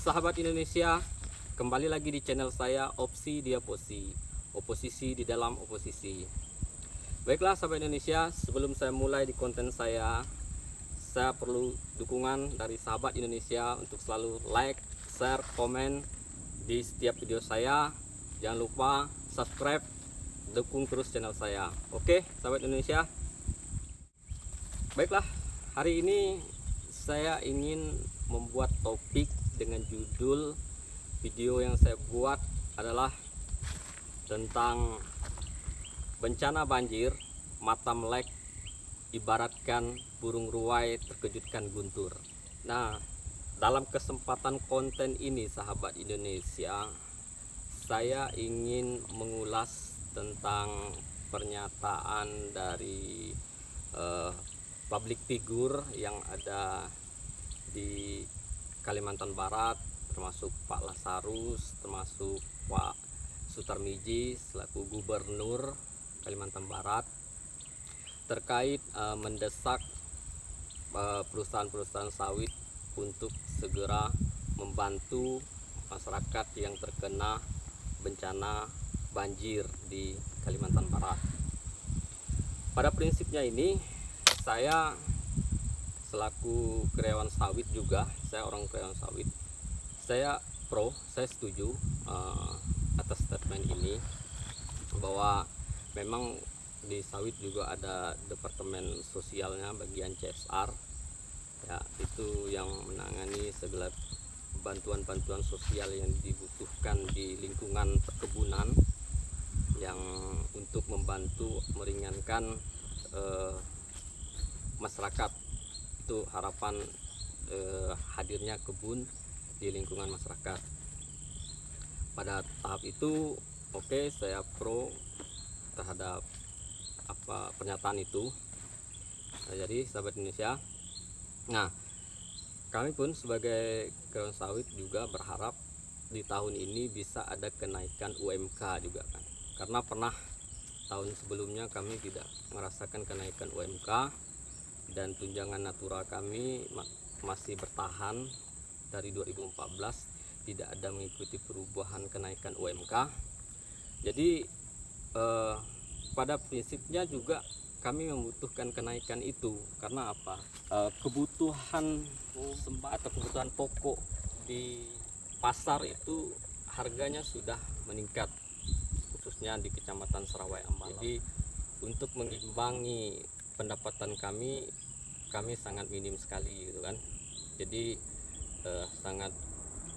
sahabat Indonesia, kembali lagi di channel saya Opsi Diaposi, oposisi di dalam oposisi. Baiklah sahabat Indonesia, sebelum saya mulai di konten saya perlu dukungan dari sahabat Indonesia untuk selalu like, share, komen di setiap video saya. Jangan lupa subscribe, dukung terus channel saya. Oke sahabat Indonesia. Baiklah, hari ini saya ingin membuat topik dengan judul video yang saya buat adalah tentang bencana banjir, mata melek ibaratkan burung ruai terkejutkan guntur. Nah, dalam kesempatan konten ini sahabat Indonesia, saya ingin mengulas tentang pernyataan dari public figure yang ada di Kalimantan Barat, termasuk Pak Lasarus, termasuk Pak Sutarmiji selaku Gubernur Kalimantan Barat, terkait mendesak perusahaan-perusahaan sawit untuk segera membantu masyarakat yang terkena bencana banjir di Kalimantan Barat. Pada prinsipnya ini, saya selaku karyawan sawit juga, saya orang karyawan sawit, saya setuju atas statement ini, bahwa memang di sawit juga ada departemen sosialnya bagian CSR ya, itu yang menangani segala bantuan-bantuan sosial yang dibutuhkan di lingkungan perkebunan, yang untuk membantu meringankan masyarakat. Itu harapan hadirnya kebun di lingkungan masyarakat. Pada tahap itu oke, saya pro terhadap pernyataan itu. Nah, jadi sahabat Indonesia, nah kami pun sebagai karyawan sawit juga berharap di tahun ini bisa ada kenaikan UMK juga kan, karena pernah tahun sebelumnya kami tidak merasakan kenaikan UMK dan tunjangan natural kami masih bertahan dari 2014, tidak ada mengikuti perubahan kenaikan UMK. Jadi pada prinsipnya juga kami membutuhkan kenaikan itu, karena apa? Kebutuhan sembah atau kebutuhan pokok di pasar itu harganya sudah meningkat, khususnya di Kecamatan Serawai Ambalang. Jadi untuk mengimbangi pendapatan kami sangat minim sekali gitu kan. Jadi sangat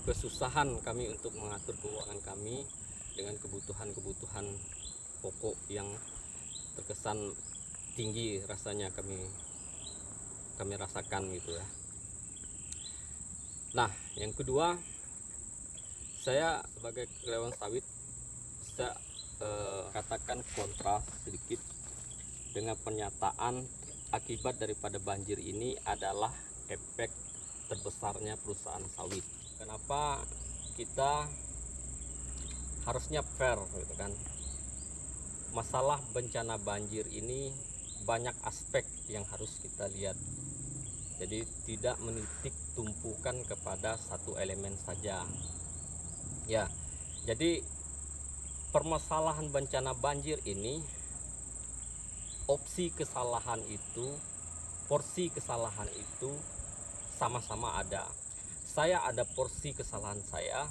kesusahan kami untuk mengatur keuangan kami dengan kebutuhan pokok yang terkesan tinggi rasanya kami rasakan gitu ya. Nah, yang kedua, saya sebagai karyawan sawit, saya katakan kontra sedikit dengan pernyataan akibat daripada banjir ini adalah efek terbesarnya perusahaan sawit. Kenapa kita harusnya fair gitu kan? Masalah bencana banjir ini banyak aspek yang harus kita lihat. Jadi tidak menitik tumpukan kepada satu elemen saja. Ya, jadi permasalahan bencana banjir ini, opsi kesalahan itu, porsi kesalahan itu sama-sama ada. Saya ada porsi kesalahan saya,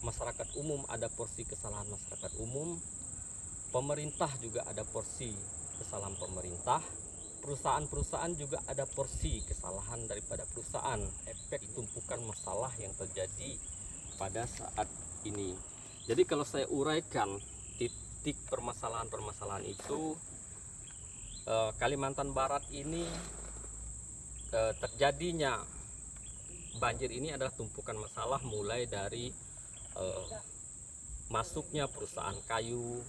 masyarakat umum ada porsi kesalahan masyarakat umum, pemerintah juga ada porsi kesalahan pemerintah, perusahaan-perusahaan juga ada porsi kesalahan daripada perusahaan. Efek tumpukan masalah yang terjadi pada saat ini. Jadi kalau saya uraikan titik permasalahan-permasalahan itu, Kalimantan Barat ini terjadinya banjir ini adalah tumpukan masalah mulai dari masuknya perusahaan kayu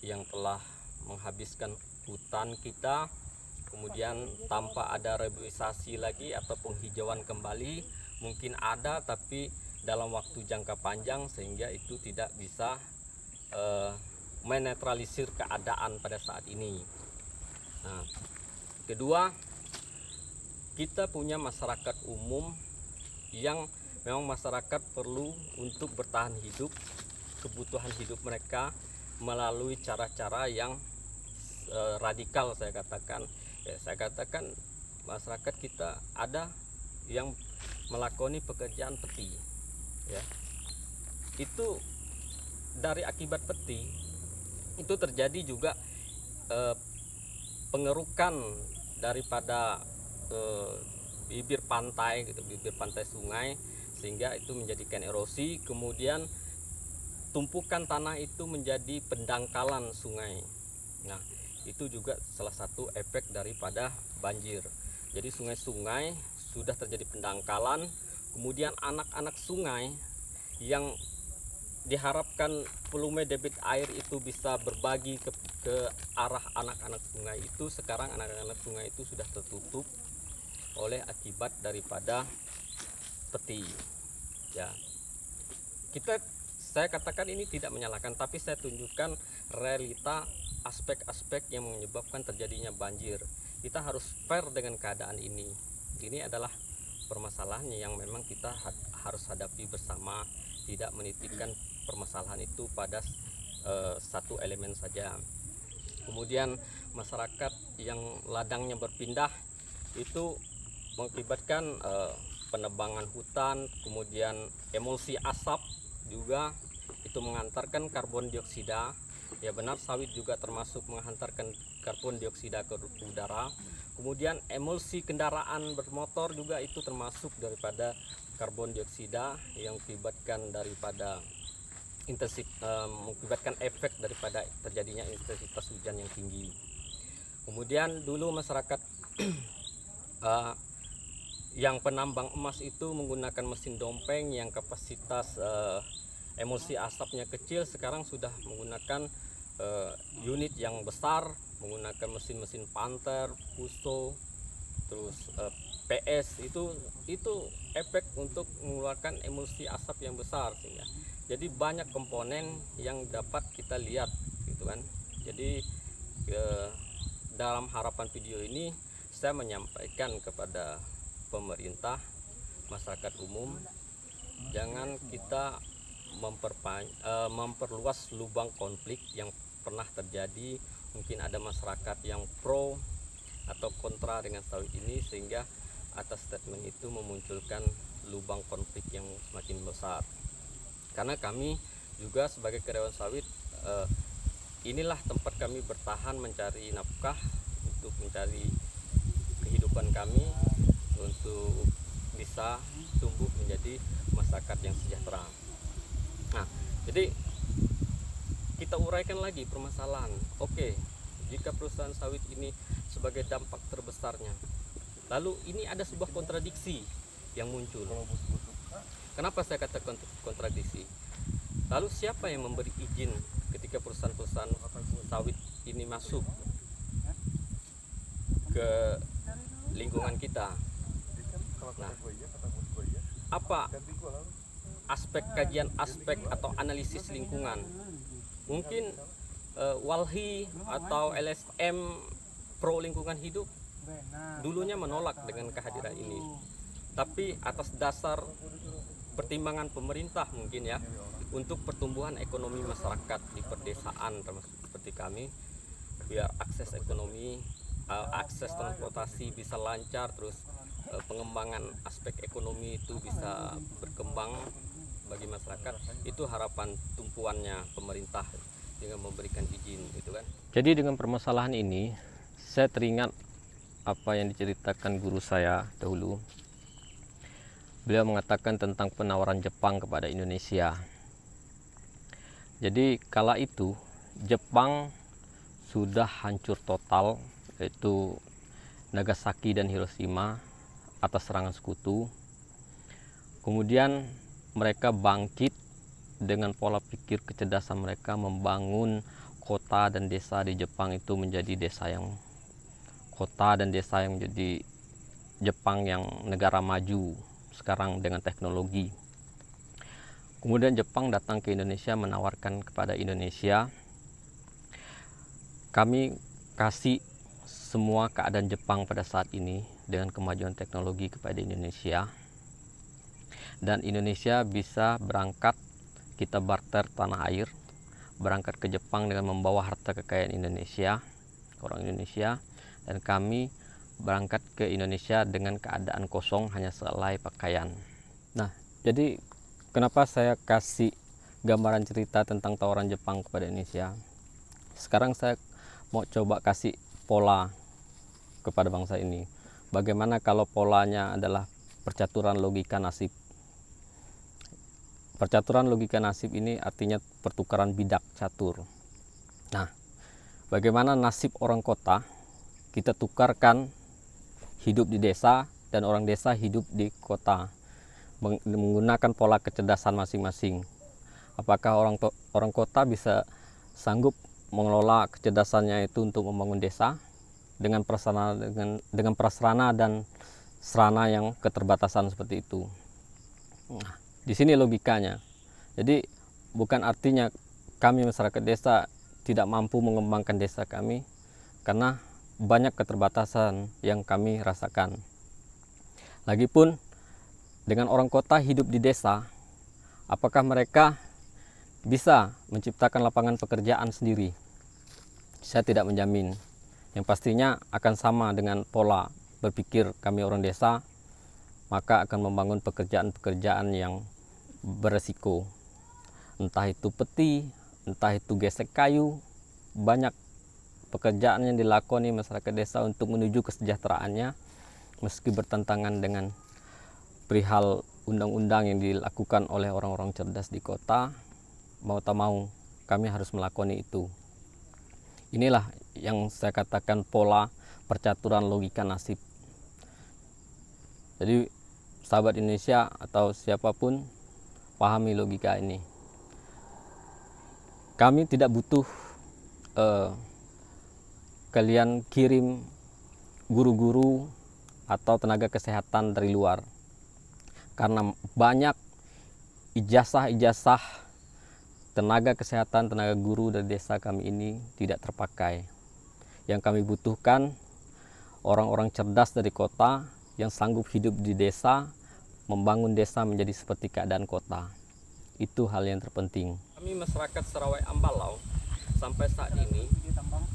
yang telah menghabiskan hutan kita, kemudian tanpa ada reboisasi lagi atau penghijauan kembali, mungkin ada tapi dalam waktu jangka panjang sehingga itu tidak bisa menetralisir keadaan pada saat ini. Nah, kedua, kita punya masyarakat umum yang memang masyarakat perlu untuk bertahan hidup, kebutuhan hidup mereka melalui cara-cara yang radikal. Saya katakan masyarakat kita ada yang melakoni pekerjaan peti, ya. Itu dari akibat peti itu terjadi juga pengerukan daripada bibir pantai gitu, bibir pantai sungai, sehingga itu menjadikan erosi. Kemudian tumpukan tanah itu menjadi pendangkalan sungai. Nah, itu juga salah satu efek daripada banjir. Jadi sungai-sungai sudah terjadi pendangkalan, kemudian anak-anak sungai yang diharapkan volume debit air itu bisa berbagi ke arah anak-anak sungai itu, sekarang anak-anak sungai itu sudah tertutup oleh akibat daripada peti, ya. Saya katakan ini tidak menyalahkan, tapi saya tunjukkan realita aspek-aspek yang menyebabkan terjadinya banjir. Kita harus fair dengan keadaan ini. Ini adalah permasalahan yang memang kita harus hadapi bersama, tidak menitipkan permasalahan itu pada satu elemen saja. Kemudian masyarakat yang ladangnya berpindah itu mengakibatkan penebangan hutan, kemudian emulsi asap juga itu mengantarkan karbon dioksida. Ya benar, sawit juga termasuk menghantarkan karbon dioksida ke udara. Kemudian emulsi kendaraan bermotor juga itu termasuk daripada karbon dioksida yang mengakibatkan daripada mengakibatkan efek daripada terjadinya intensitas hujan yang tinggi. Kemudian dulu masyarakat yang penambang emas itu menggunakan mesin dompeng yang kapasitas emulsi asapnya kecil, sekarang sudah menggunakan unit yang besar, menggunakan mesin-mesin Panther, Fuso, terus PS. Itu efek untuk mengeluarkan emulsi asap yang besar, sehingga jadi banyak komponen yang dapat kita lihat gitu kan. Jadi dalam harapan video ini saya menyampaikan kepada pemerintah, masyarakat umum, jangan kita memperluas lubang konflik yang pernah terjadi. Mungkin ada masyarakat yang pro atau kontra dengan sawit ini, sehingga atas statement itu memunculkan lubang konflik yang semakin besar. Karena kami juga sebagai karyawan sawit, inilah tempat kami bertahan mencari nafkah untuk mencari kehidupan kami, untuk bisa tumbuh menjadi masyarakat yang sejahtera. Nah, jadi kita uraikan lagi permasalahan. Oke, jika perusahaan sawit ini sebagai dampak terbesarnya, lalu ini ada sebuah kontradiksi yang muncul. Kenapa saya katakan kontradiksi? Lalu siapa yang memberi izin ketika perusahaan-perusahaan sawit ini masuk ke lingkungan kita? Nah, apa kajian aspek atau analisis lingkungan? Mungkin Walhi atau LSM pro lingkungan hidup dulunya menolak dengan kehadiran ini, tapi atas dasar pertimbangan pemerintah mungkin ya, untuk pertumbuhan ekonomi masyarakat di perdesaan termasuk seperti kami, biar akses ekonomi, akses transportasi bisa lancar, terus pengembangan aspek ekonomi itu bisa berkembang bagi masyarakat. Itu harapan tumpuannya pemerintah dengan memberikan izin gitu kan. Jadi dengan permasalahan ini saya teringat apa yang diceritakan guru saya dahulu. Beliau mengatakan tentang penawaran Jepang kepada Indonesia. Jadi kala itu Jepang sudah hancur total, yaitu Nagasaki dan Hiroshima atas serangan sekutu. Kemudian mereka bangkit dengan pola pikir kecerdasan mereka, membangun kota dan desa di Jepang itu menjadi kota dan desa yang menjadi Jepang yang negara maju sekarang dengan teknologi. Kemudian Jepang datang ke Indonesia, menawarkan kepada Indonesia, kami kasih semua keadaan Jepang pada saat ini dengan kemajuan teknologi kepada Indonesia. dan Indonesia bisa berangkat, kita barter tanah air, berangkat ke Jepang dengan membawa harta kekayaan Indonesia, orang Indonesia, dan kami berangkat ke Indonesia dengan keadaan kosong, hanya selai pakaian. Nah, jadi kenapa saya kasih gambaran cerita tentang tawaran Jepang kepada Indonesia? Sekarang saya mau coba kasih pola kepada bangsa ini. Bagaimana kalau polanya adalah percaturan logika nasib? Percaturan logika nasib ini artinya pertukaran bidak catur. Nah, bagaimana nasib orang kota kita tukarkan hidup di desa dan orang desa hidup di kota menggunakan pola kecerdasan masing-masing. Apakah orang kota bisa sanggup mengelola kecerdasannya itu untuk membangun desa dengan prasarana dan sarana yang keterbatasan seperti itu. Nah, di sini logikanya. Jadi bukan artinya kami masyarakat desa tidak mampu mengembangkan desa kami, karena banyak keterbatasan yang kami rasakan. Lagipun dengan orang kota hidup di desa, apakah mereka bisa menciptakan lapangan pekerjaan sendiri? Saya tidak menjamin. Yang pastinya akan sama dengan pola berpikir kami orang desa, maka akan membangun pekerjaan-pekerjaan yang beresiko. Entah itu peti, entah itu gesek kayu, banyak pekerjaan yang dilakoni masyarakat desa untuk menuju kesejahteraannya, meski bertentangan dengan perihal undang-undang yang dilakukan oleh orang-orang cerdas di kota. Mau tak mau kami harus melakoni itu. Inilah yang saya katakan pola percaturan logika nasib. Jadi sahabat Indonesia atau siapapun, pahami logika ini. Kami tidak butuh kalian kirim guru-guru atau tenaga kesehatan dari luar, karena banyak ijazah-ijazah tenaga kesehatan, tenaga guru dari desa kami ini tidak terpakai. Yang kami butuhkan orang-orang cerdas dari kota yang sanggup hidup di desa, membangun desa menjadi seperti keadaan kota. Itu hal yang terpenting. Kami masyarakat Serawai Ambalau sampai saat ini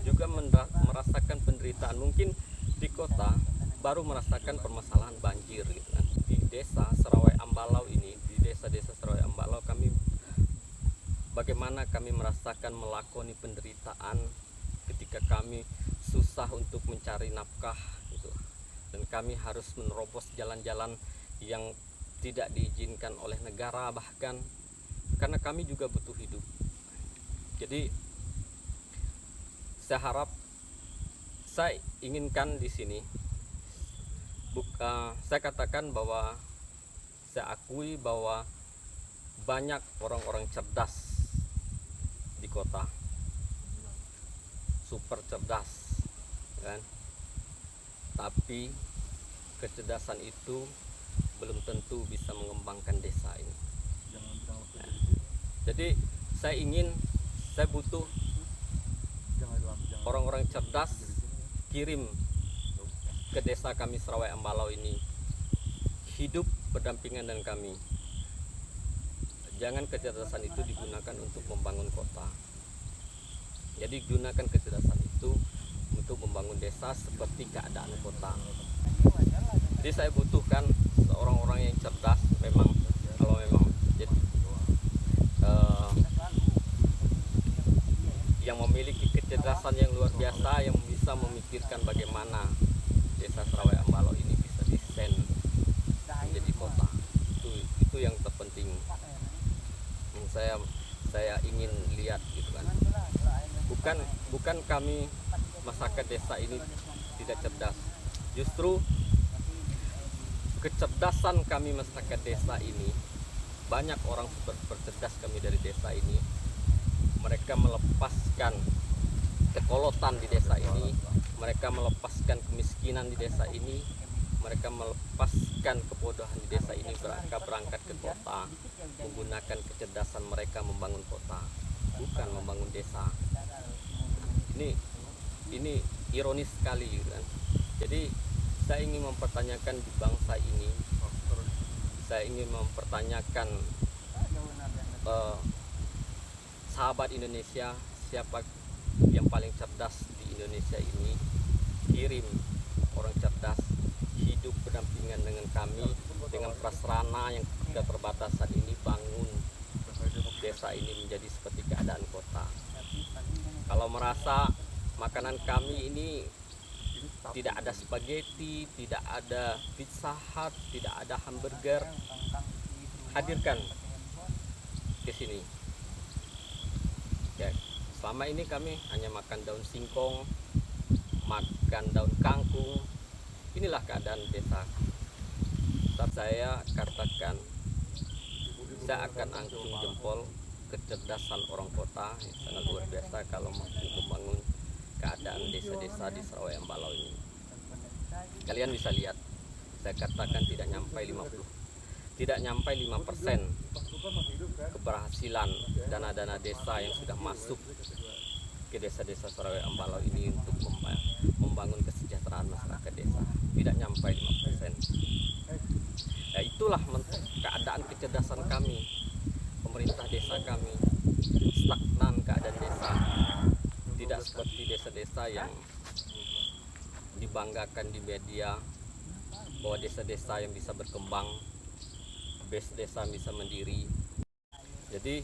juga merasakan penderitaan. Mungkin di kota baru merasakan permasalahan banjir gitu kan. Di desa Serawai Ambalau ini, di desa-desa Serawai Ambalau, bagaimana kami merasakan melakoni penderitaan ketika kami susah untuk mencari nafkah gitu. Dan kami harus menerobos jalan-jalan yang tidak diizinkan oleh negara bahkan, karena kami juga butuh hidup. Jadi saya inginkan di sini, saya katakan bahwa saya akui bahwa banyak orang-orang cerdas di kota, super cerdas kan, tapi kecerdasan itu belum tentu bisa mengembangkan desa ini. Nah, jadi saya butuh orang-orang cerdas kirim ke desa kami Serawai Ambalau ini, hidup berdampingan dengan kami. Jangan kecerdasan itu digunakan untuk membangun kota. Jadi gunakan kecerdasan itu untuk membangun desa seperti keadaan kota. Jadi saya butuhkan orang-orang yang cerdas. Memang kalau memang yang memiliki kecerdasan yang luar biasa, yang bisa memikirkan bagaimana desa Serawai Ambalau ini bisa desain menjadi kota. Itu yang terpenting. Saya ingin lihat gitu kan. Bukan kami masyarakat desa ini tidak cerdas. Justru kecerdasan kami masyarakat desa ini, banyak orang super cerdas kami dari desa ini. Mereka melepaskan kekolotan di desa ini, mereka melepaskan kemiskinan di desa ini, mereka melepaskan kebodohan di desa ini. Mereka berangkat ke kota menggunakan kecerdasan mereka membangun kota, bukan membangun desa. Ini ironis sekali gitu kan. Jadi saya ingin mempertanyakan di bangsa ini, saya ingin mempertanyakan sahabat Indonesia, siapa yang paling cerdas di Indonesia ini? Kirim orang cerdas hidup berdampingan dengan kami dengan prasarana yang keterbatasan ini, bangun desa ini menjadi seperti keadaan kota. Kalau merasa makanan kami ini tidak ada spaghetti, tidak ada pizza hut, tidak ada hamburger, hadirkan ke sini. Ya, selama ini kami hanya makan daun singkong, makan daun kangkung. Inilah keadaan desa. Saat saya katakan, saya akan angklung jempol kecerdasan orang kota yang sangat luar biasa kalau mampu membangun keadaan desa-desa di Sarawak Ambalau ini. Kalian bisa lihat, saya katakan tidak nyampai 5% keberhasilan dana-dana desa yang sudah masuk ke desa-desa Sarawak Ambalau ini untuk membangun kesejahteraan masyarakat desa. Tidak nyampai 5%. Ya, itulah keadaan kecerdasan kami, pemerintah desa kami. Stagnan keadaan desa, tidak seperti desa-desa yang dibanggakan di media bahwa desa-desa yang bisa berkembang, desa bisa mandiri. Jadi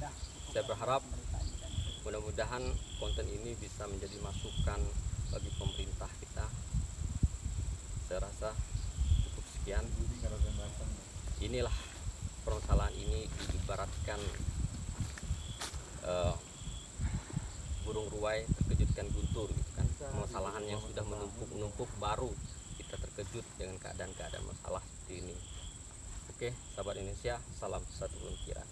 saya berharap mudah-mudahan konten ini bisa menjadi masukan bagi pemerintah kita. Saya rasa cukup sekian. Inilah permasalahan ini diibaratkan burung ruai terkejutkan guntur gitu kan. Permasalahan yang sudah menumpuk baru kita terkejut dengan keadaan masalah seperti ini. Oke, sahabat Indonesia, salam satu pemikiran.